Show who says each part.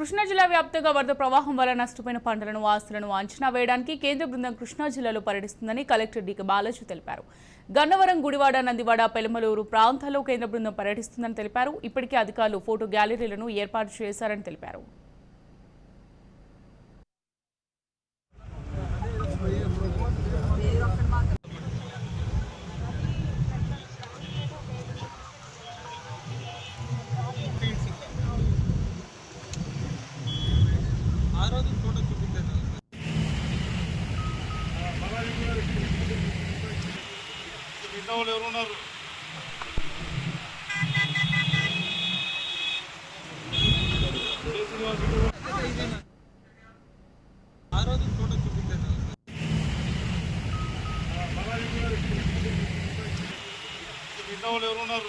Speaker 1: కృష్ణా జిల్లా వ్యాప్తంగా వరద ప్రవాహం వల్ల నష్టపోయిన పంటలను ఆస్తులను అంచనా వేయడానికి కేంద్ర బృందం కృష్ణా జిల్లాలో పర్యటిస్తుందని కలెక్టర్ డి బాలాజీ తెలిపారు. గన్నవరం, గుడివాడ, నందివాడ, పెలమలూరు ప్రాంతాల్లో కేంద్ర బృందం పర్యటిస్తుందని తెలిపారు. ఇప్పటికే అధికారులు ఫోటో గ్యాలరీలను ఏర్పాటు చేశారని తెలిపారు.
Speaker 2: ఎవరున్నారు ఆ రోజు ఫోటో చూపించాను. ఎవరున్నారు